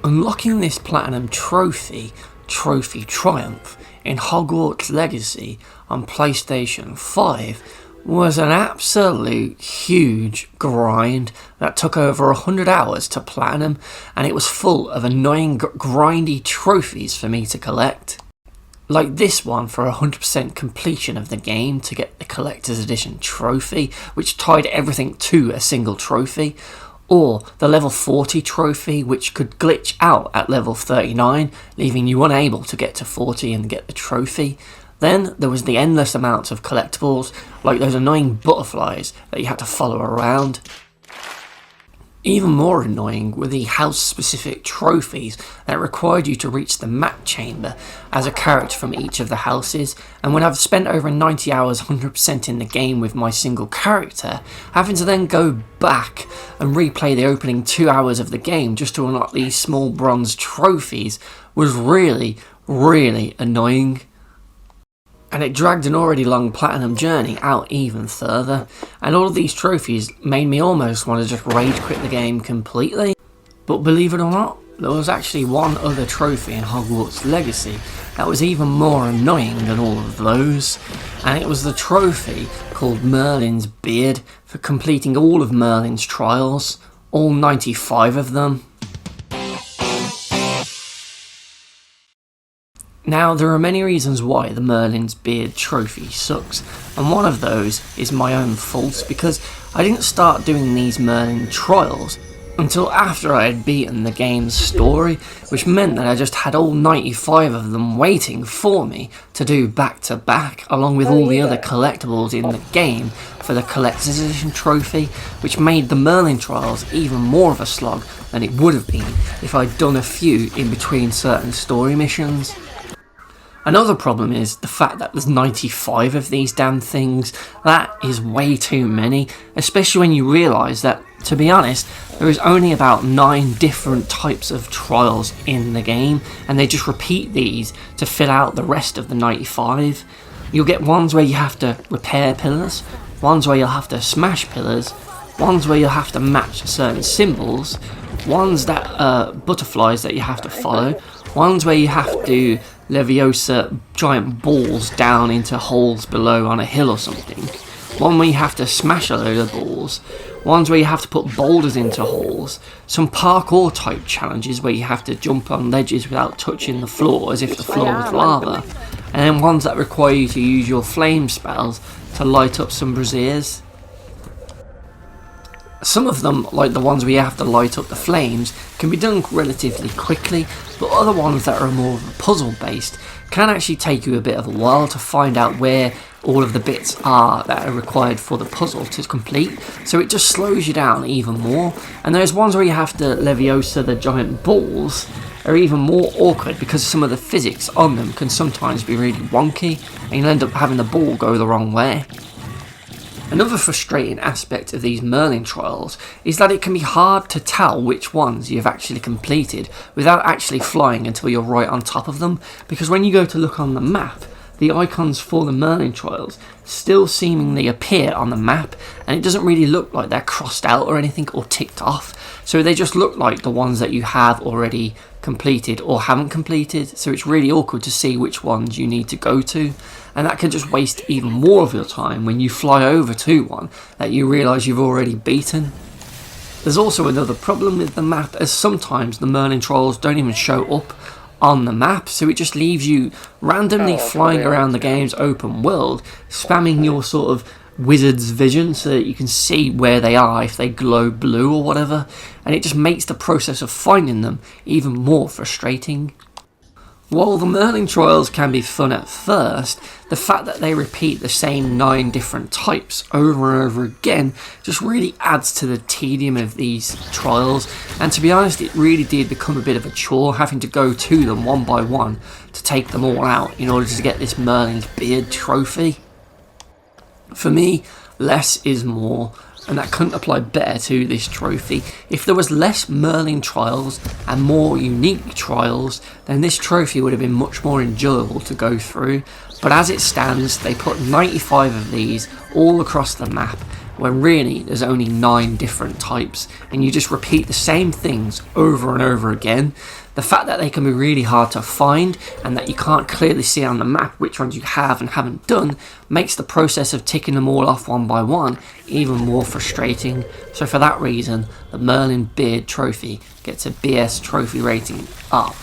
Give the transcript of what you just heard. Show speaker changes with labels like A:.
A: Unlocking this platinum trophy triumph, in Hogwarts Legacy on PlayStation 5 was an absolute huge grind that took over 100 hours to platinum, and it was full of annoying grindy trophies for me to collect. Like this one for 100% completion of the game to get the Collector's Edition trophy, which tied everything to a single trophy, or the level 40 trophy, which could glitch out at level 39, leaving you unable to get to 40 and get the trophy. Then there was the endless amounts of collectibles, like those annoying butterflies that you had to follow around. Even more annoying were the house-specific trophies that required you to reach the map chamber as a character from each of the houses, and when I've spent over 90 hours 100% in the game with my single character, having to then go back and replay the opening 2 hours of the game just to unlock these small bronze trophies was really annoying. And it dragged an already long platinum journey out even further, and all of these trophies made me almost want to just rage quit the game completely. But believe it or not, there was actually one other trophy in Hogwarts Legacy that was even more annoying than all of those, and it was the trophy called Merlin's Beard for completing all of Merlin's Trials, all 95 of them. Now, there are many reasons why the Merlin's Beard trophy sucks, and one of those is my own fault, because I didn't start doing these Merlin Trials until after I had beaten the game's story, which meant that I just had all 95 of them waiting for me to do back to back, along with all the other collectibles in the game for the Collector's Edition trophy, which made the Merlin Trials even more of a slog than it would have been if I'd done a few in between certain story missions. Another problem is the fact that there's 95 of these damn things. That is way too many, especially when you realise that, to be honest, there is only about 9 different types of trials in the game, and they just repeat these to fill out the rest of the 95. You'll get ones where you have to repair pillars, ones where you'll have to smash pillars, ones where you'll have to match certain symbols, ones that are butterflies that you have to follow, ones where you have to Leviosa giant balls down into holes below on a hill or something, one where you have to smash a load of balls, ones where you have to put boulders into holes, some parkour type challenges where you have to jump on ledges without touching the floor as if the floor was lava, and then ones that require you to use your flame spells to light up some braziers. Some of them, like the ones where you have to light up the flames, can be done relatively quickly, but other ones that are more of a puzzle based can actually take you a bit of a while to find out where all of the bits are that are required for the puzzle to complete, so it just slows you down even more. And there's ones where you have to Leviosa the giant balls are even more awkward because some of the physics on them can sometimes be really wonky, and you'll end up having the ball go the wrong way. Another frustrating aspect of these Merlin Trials is that it can be hard to tell which ones you've actually completed without actually flying until you're right on top of them, because when you go to look on the map, the icons for the Merlin Trials still seemingly appear on the map, and it doesn't really look like they're crossed out or anything or ticked off, so they just look like the ones that you have already completed or haven't completed, so it's really awkward to see which ones you need to go to, and that can just waste even more of your time when you fly over to one that you realise you've already beaten. There's also another problem with the map, as sometimes the Merlin Trials don't even show up on the map, so it just leaves you randomly flying around the game's open world, spamming your sort of wizard's vision so that you can see where they are if they glow blue or whatever, and it just makes the process of finding them even more frustrating. While the Merlin Trials can be fun at first, the fact that they repeat the same 9 different types over and over again just really adds to the tedium of these trials, and to be honest, it really did become a bit of a chore having to go to them one by one to take them all out in order to get this Merlin's Beard trophy. For me, less is more, and that couldn't apply better to this trophy. If there was less Merlin Trials and more unique trials, then this trophy would have been much more enjoyable to go through, but as it stands, they put 95 of these all across the map, when really there's only 9 different types, and you just repeat the same things over and over again. The fact that they can be really hard to find and that you can't clearly see on the map which ones you have and haven't done makes the process of ticking them all off one by one even more frustrating. So for that reason, the Merlin Beard Trophy gets a BS trophy rating up.